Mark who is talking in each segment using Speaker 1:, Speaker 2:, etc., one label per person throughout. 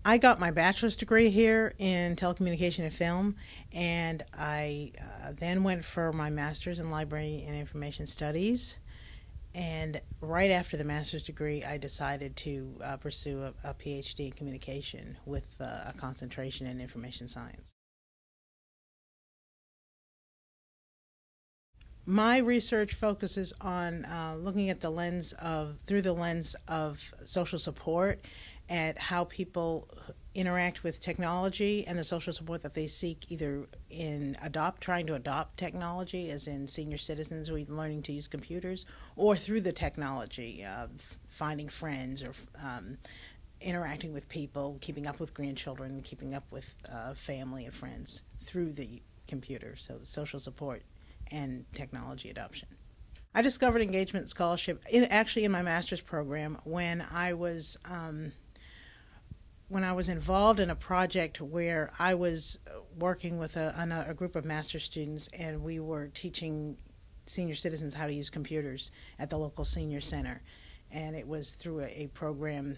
Speaker 1: I got my bachelor's degree here in telecommunication and film, and I then went for my master's in library and information studies. And right after the master's degree, I decided to pursue a Ph.D. in communication with a concentration in information science. My research focuses on looking at through the lens of social support, at how people interact with technology and the social support that they seek, either in trying to adopt technology, as in senior citizens who are learning to use computers, or through the technology, finding friends or interacting with people, keeping up with grandchildren, keeping up with family and friends through the computer. So social support and technology adoption. I discovered engagement scholarship actually in my master's program when I was involved in a project where I was working with a group of master's students, and we were teaching senior citizens how to use computers at the local senior center. And it was through a program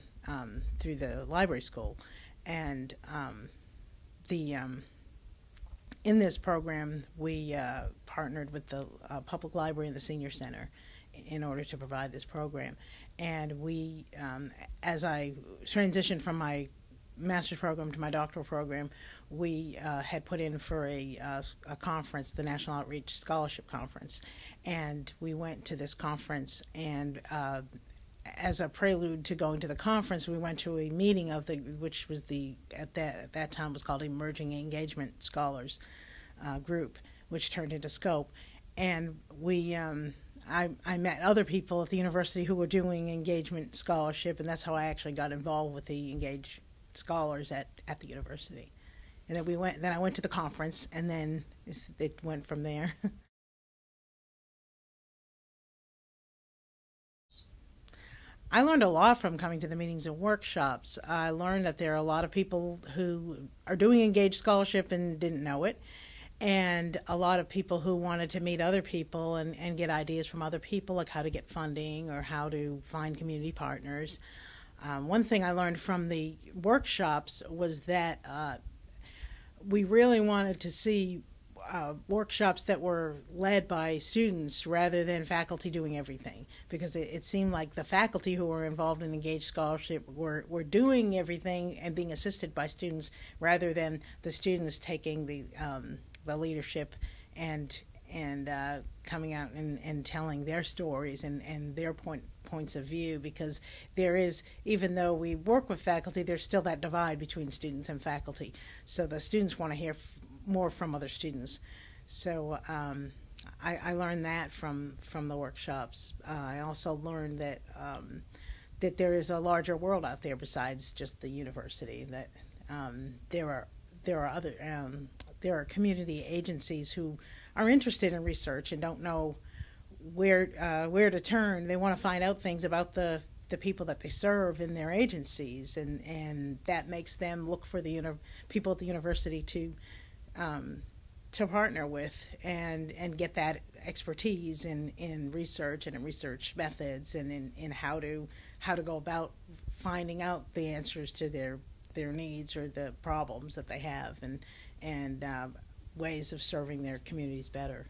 Speaker 1: through the library school. And the in this program, we partnered with the public library and the senior center in order to provide this program. And as I transitioned from my master's program to my doctoral program, we had put in for a conference, the National Outreach Scholarship Conference. And we went to this conference, and as a prelude to going to the conference, we went to a meeting which was at that time was called Emerging Engagement Scholars group, which turned into Scope. And I met other people at the university who were doing engagement scholarship, and that's how I actually got involved with the engaged scholars at the university. And then I went to the conference, and then it went from there. I learned a lot from coming to the meetings and workshops. I learned that there are a lot of people who are doing engaged scholarship and didn't know it, and a lot of people who wanted to meet other people and get ideas from other people, like how to get funding or how to find community partners. One thing I learned from the workshops was that we really wanted to see workshops that were led by students rather than faculty doing everything, because it seemed like the faculty who were involved in engaged scholarship were doing everything and being assisted by students, rather than the students taking the leadership and coming out and telling their stories and their points of view. Because there is, even though we work with faculty, there's still that divide between students and faculty. So the students want to hear more from other students. So I learned that from the workshops. I also learned that there is a larger world out there besides just the university. That there are community agencies who are interested in research and don't know where to turn. They want to find out things about the people that they serve in their agencies, and that makes them look for the people at the university to partner with and get that expertise in research and in research methods, and in how to go about finding out the answers to their needs or the problems that they have, and ways of serving their communities better.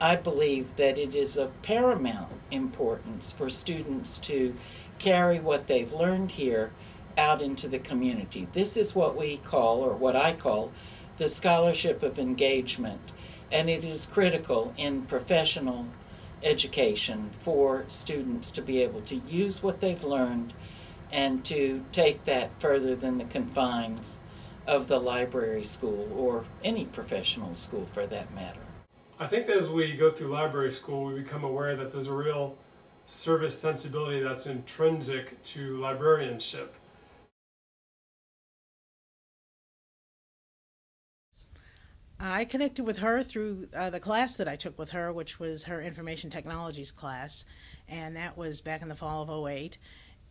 Speaker 2: I believe that it is of paramount importance for students to carry what they've learned here out into the community. This is what we call, or what I call, the scholarship of engagement, and it is critical in professional education for students to be able to use what they've learned and to take that further than the confines of the library school, or any professional school for that matter.
Speaker 3: I think that as we go through library school, we become aware that there's a real service sensibility that's intrinsic to librarianship.
Speaker 1: I connected with her through the class that I took with her, which was her information technologies class, and that was back in the fall of '08.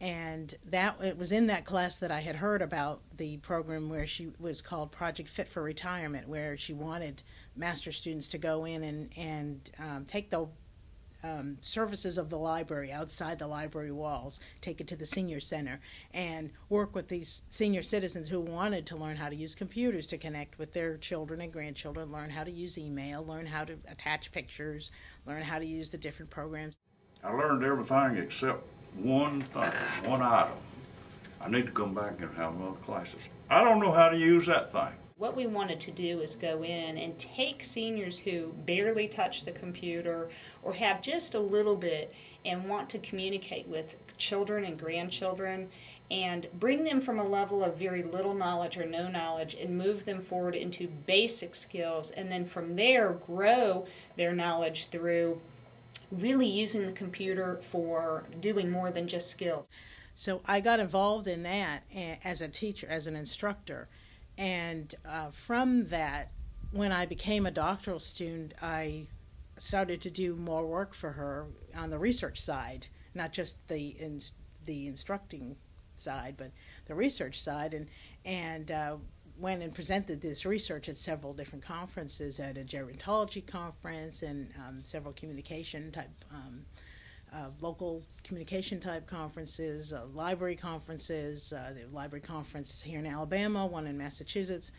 Speaker 1: And it was in that class that I had heard about the program where she was called Project Fit for Retirement, where she wanted master students to go in and take the services of the library outside the library walls, take it to the senior center, and work with these senior citizens who wanted to learn how to use computers to connect with their children and grandchildren, learn how to use email, learn how to attach pictures, learn how to use the different programs.
Speaker 4: I learned everything except one thing, one item. I need to come back and have other classes. I don't know how to use that thing.
Speaker 5: What we wanted to do is go in and take seniors who barely touch the computer or have just a little bit and want to communicate with children and grandchildren and bring them from a level of very little knowledge or no knowledge and move them forward into basic skills, and then from there grow their knowledge through really using the computer for doing more than just skills.
Speaker 1: So I got involved in that as a teacher, as an instructor. And from that, when I became a doctoral student, I started to do more work for her on the research side, not just the instructing side, but the research side, and went and presented this research at several different conferences, at a gerontology conference and several communication type, local communication type conferences, library conferences, the library conference here in Alabama, one in Massachusetts,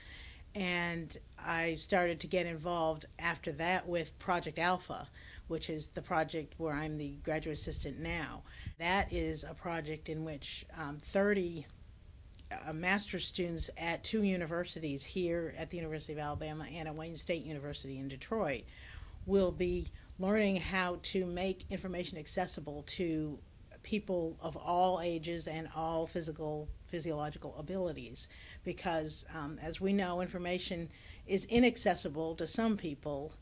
Speaker 1: and I started to get involved after that with Project Alpha, which is the project where I'm the graduate assistant now. That is a project in which 30 master's students at 2 universities here at the University of Alabama and at Wayne State University in Detroit will be learning how to make information accessible to people of all ages and all physiological abilities, because as we know, information is inaccessible to some people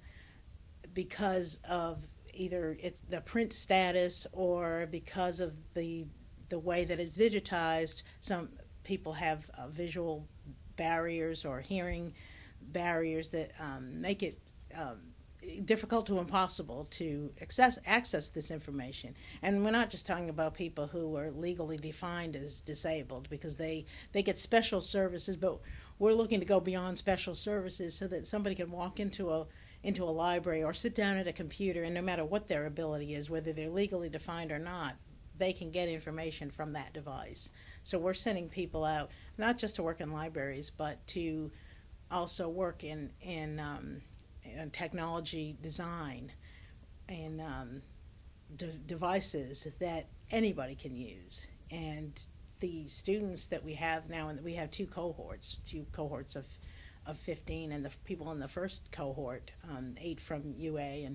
Speaker 1: because of either it's the print status or because of the way that it's digitized. Some people have visual barriers or hearing barriers that make it difficult to impossible to access this information. And we're not just talking about people who are legally defined as disabled, because they get special services, but we're looking to go beyond special services so that somebody can walk into a library or sit down at a computer, and no matter what their ability is, whether they're legally defined or not, they can get information from that device. So we're sending people out not just to work in libraries, but to also work in technology design and devices that anybody can use. And the students that we have now, and we have two cohorts of 15, and the people in the first cohort, 8 from UA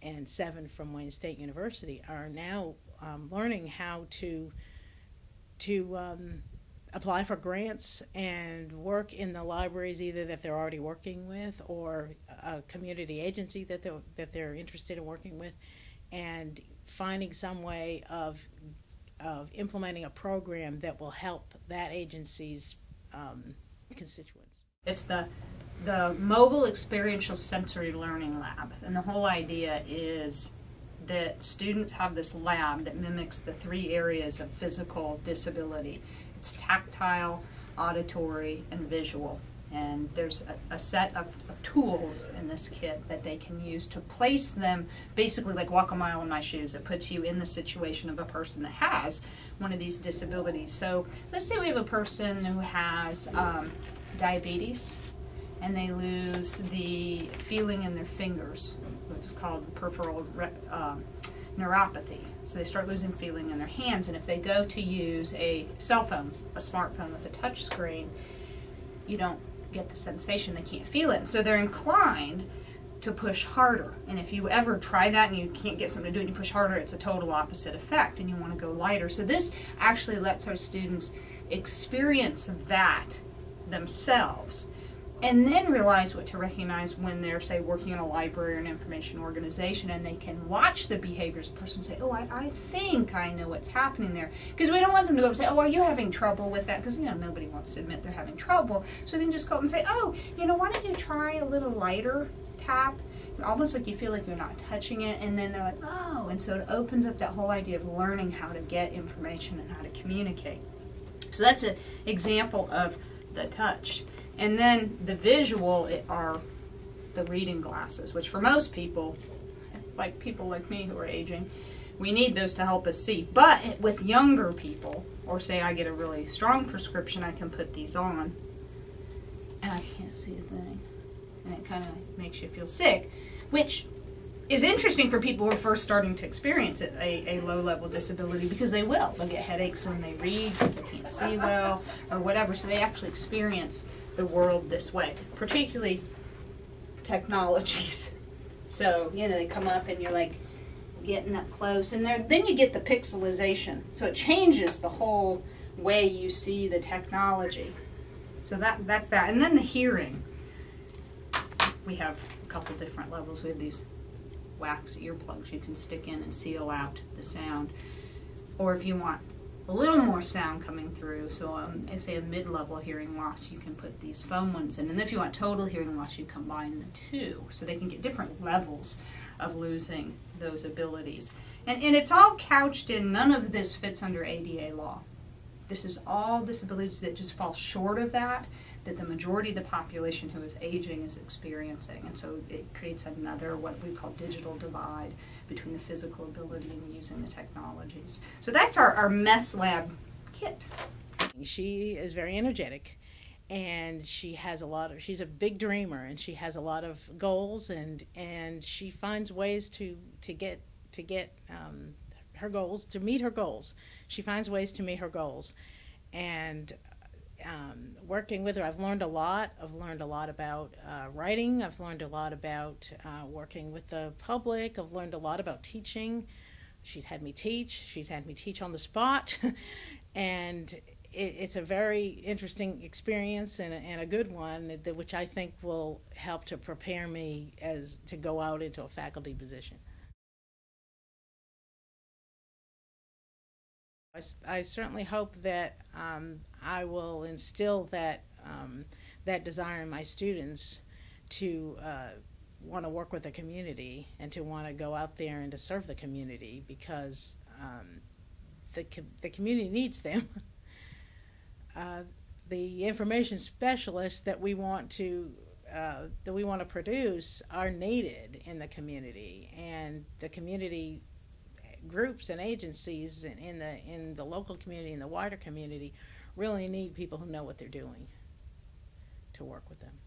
Speaker 1: and 7 from Wayne State University, are now learning how to apply for grants and work in the libraries either that they're already working with or a community agency that they're interested in working with, and finding some way of implementing a program that will help that agency's constituents.
Speaker 5: It's the Mobile Experiential Sensory Learning Lab, and the whole idea is that students have this lab that mimics the 3 areas of physical disability. It's tactile, auditory, and visual. And there's a set of tools in this kit that they can use to place them, basically like walk a mile in my shoes. It puts you in the situation of a person that has one of these disabilities. So let's say we have a person who has diabetes, and they lose the feeling in their fingers, which is called peripheral neuropathy. So they start losing feeling in their hands, and if they go to use a cell phone, a smartphone with a touch screen, you don't get the sensation, they can't feel it. So they're inclined to push harder. And if you ever try that and you can't get something to do and you push harder, it's a total opposite effect, and you want to go lighter. So this actually lets our students experience that themselves, and then realize what to recognize when they're, say, working in a library or an information organization, and they can watch the behaviors of the person and say, oh, I think I know what's happening there. Because we don't want them to go up and say, oh, are you having trouble with that? Because, nobody wants to admit they're having trouble. So they can just go up and say, oh, why don't you try a little lighter tap? Almost like you feel like you're not touching it, and then they're like, oh, and so it opens up that whole idea of learning how to get information and how to communicate. So that's an example of the touch. And then the visual are the reading glasses, which for most people, like people like me who are aging, we need those to help us see. But with younger people, or say I get a really strong prescription, I can put these on, and I can't see a thing. And it kind of makes you feel sick, which is interesting for people who are first starting to experience a low-level disability, because they will. They'll get headaches when they read because they can't see well or whatever. So they actually experience the world this way, particularly technologies. So, you know, they come up and you're like getting up close, and then you get the pixelization. So it changes the whole way you see the technology. So that's that. And then the hearing. We have a couple different levels. We have these wax earplugs you can stick in and seal out the sound. Or if you want a little more sound coming through, so say a mid-level hearing loss, you can put these foam ones in. And if you want total hearing loss, you combine the two, so they can get different levels of losing those abilities. And it's all couched in, none of this fits under ADA law. This is all disabilities that just fall short of that the majority of the population who is aging is experiencing. And so it creates another, what we call digital divide between the physical ability and using the technologies. So that's our mess lab kit.
Speaker 1: She is very energetic, and she has she's a big dreamer, and she has a lot of goals, and she finds ways to get her goals, to meet her goals. She finds ways to meet her goals. And working with her, I've learned a lot. I've learned a lot about writing. I've learned a lot about working with the public. I've learned a lot about teaching. She's had me teach. She's had me teach on the spot. And it's a very interesting experience and a good one, which I think will help to prepare me to go out into a faculty position. I certainly hope that I will instill that desire in my students to want to work with the community and to want to go out there and to serve the community, because the community needs them. The information specialists that we want to produce are needed in the community, and the community groups and agencies in the local community and the wider community really need people who know what they're doing to work with them.